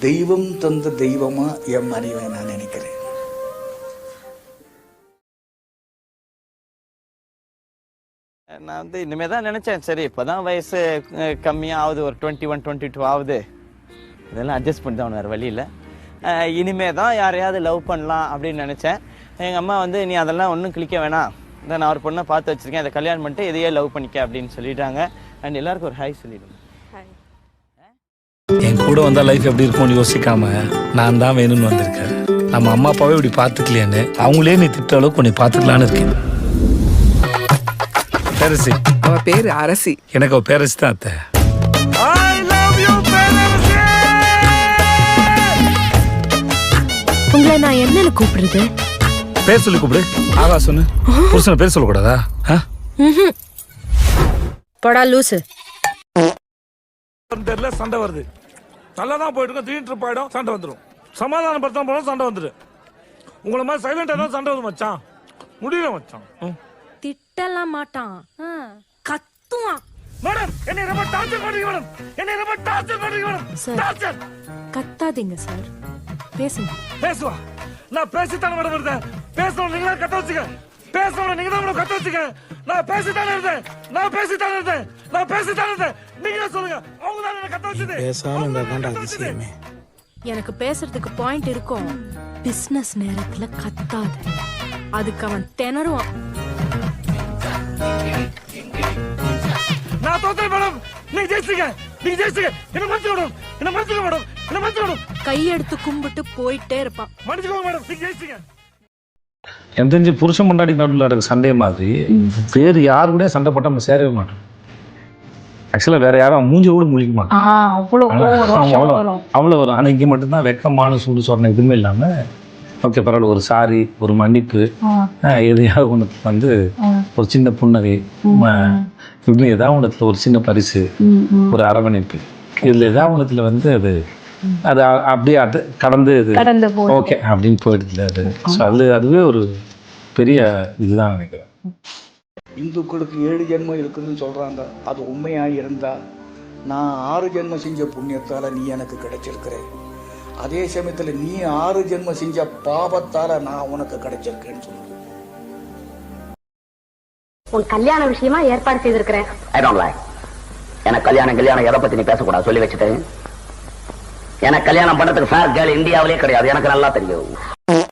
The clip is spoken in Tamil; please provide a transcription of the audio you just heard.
தெய்வம் தந்த தெய்வமா என் மனைவி நான் நினைக்கிறேன். நான் வந்து இனிமே தான் நினச்சேன், சரி இப்போ தான் வயசு கம்மியாக ஆகுது, ஒரு 21, 22 ஆகுது, இதெல்லாம் அட்ஜஸ்ட் பண்ணி தான் வேறு வழி இல்லை. இனிமே தான் யாரையாவது லவ் பண்ணலாம் அப்படின்னு நினச்சேன். எங்கள் அம்மா வந்து நீ அதெல்லாம் ஒன்றும் கிளிக்க வேணாம், இதை நான் ஒரு பொண்ணை பார்த்து வச்சுருக்கேன், அதை கல்யாணம் பண்ணிட்டு இதையே லவ் பண்ணிக்க அப்படின்னு சொல்லிட்டாங்க. அண்ட் எல்லாருக்கும் ஒரு ஹாய் சொல்லிடுங்க. என் கூட வந்தால் லைஃப் எப்படி இருக்கும்னு யோசிக்காம நான் தான் வேணும்னு வந்திருக்கேன். நம்ம அம்மா அப்பாவே இப்படி பார்த்துக்கலையேன்னு அவங்களே நீ திட்ட அளவுக்கு உன்னை பார்த்துக்கலான்னு இருக்கேன். பேரரசி. அவ பேரு அரசி. எனக்கு அவ பேரரசி தான் அத்தை. உங்களை நான் என்னன்னு கூப்பிடுறது? பேர் சொல்லி கூப்பிடு. ஆகா சொன்னு புருஷனை பேர் சொல்லக்கூடாதா? படா லூசு. தெரியல, சண்டை வருது. நல்லா தான் போயிட்டு இருக்கோம், திடீர்னு ட்ரிப் ஆயிடும், சண்டை வந்துடும். சமாதானம் படுத்தா போனோம், சண்டை வந்துடும். உங்களை மாதிரி சைலண்டா தான் சண்டை வரும் மச்சான். முடியல மச்சான். திட்டலாம் மாட்டான், கத்துவான். மேடம் என்னை ரொம்ப டார்ச்சர் பண்றீங்க மேடம், என்னை ரொம்ப டார்ச்சர் பண்றீங்க மேடம். டார்ச்சர். கத்தாதீங்க சார், பேசுங்க. பேசுவா? நான் பேசித்தானே மேடம் இருந்தேன். பேசணும் நீங்க தான் கத்த வச்சுக்க. பேசணும் நீங்க தான் மேடம் கத்த வச்சுக்க. நான் பேசித்தானே இருந்தேன், நான் பேசித்தானே இருந்தேன், நான் பேசித்தானே இருந்தேன். நீங்க சொல்லுங்க, அவங்க தான் என்ன கத்த வச்சது. பேசாம இருந்தா அதிசயமே. எனக்கு பேசுறதுக்கு பாயிண்ட் இருக்கும். பிசினஸ் நேரத்துல கத்தாத, அதுக்கு அவன் திணறுவான். நான் தோத்தேன் மேடம், நீங்க ஜெயிச்சிங்க, நீங்க ஜெயிச்சிங்க. என்ன மன்னிச்சுக்க மேடம், என்ன மன்னிச்சுக்க மேடம், என்ன மன்னிச்சுக்க மேடம். கையெடுத்து கும்பிட்டு போயிட்டே இருப்பான். மன்னிச்சுக்கோங்க மேடம், நீங்க ஜெயிச்சிங்க. எனக்கு தெரிஞ்சு புருஷன் முன்னாடி நடுவில் இருக்க சண்டே மாதிரி வேறு யாரு கூட சண்டை போட்டால் நம்ம சேரவே மாட்டோம். ஆக்சுவலாக வேற யாரும் மூஞ்சி கூட முழிக்க மாட்டோம், அவ்வளோ வரும். ஆனால் இங்கே மட்டும்தான் வெக்கமான சூடு சொன்ன எதுவுமே இல்லாமல் ஓகே பரவாயில்ல, ஒரு சாரி, ஒரு மன்னிப்பு, எதையாவது ஒன்று வந்து ஒரு சின்ன புன்னகை, இப்படி ஏதாவது ஒன்றத்தில் ஒரு சின்ன பரிசு, ஒரு அரவணைப்பு, இதில் ஏதாவது ஒன்றத்தில் வந்து அது அது அப்படியே அது கடந்து ஓகே அப்படின்னு போயிடுது. அது ஸோ அதுவே ஒரு பெரிய இதுதான் நினைக்கிறேன். இந்துக்களுக்கு 7 ஜென்மம் இருக்குதுன்னு சொல்கிறாங்க. அது உண்மையாக இருந்தால் நான் 6 ஜென்மம் செஞ்ச புண்ணியத்தால் நீ எனக்கு கிடைச்சிருக்கிற. அதே சமயத்தில் நீ 6 ஜென்மம் செஞ்ச பாவத்தால் நான் உனக்கு கிடைச்சிருக்கேன்னு சொல்லுவேன். உன் கல்யாண விஷயமா ஏற்பாடு செய்திருக்கிறேன். எனக்கு கல்யாணம் எதை பத்தி நீ பேசக்கூடாது சொல்லி வச்சுட்டேன். எனக்கு கல்யாணம் பண்றதுக்கு ஃபேர் கேர்ள் இந்தியாவிலே கிடையாது, எனக்கு நல்லா தெரியும்.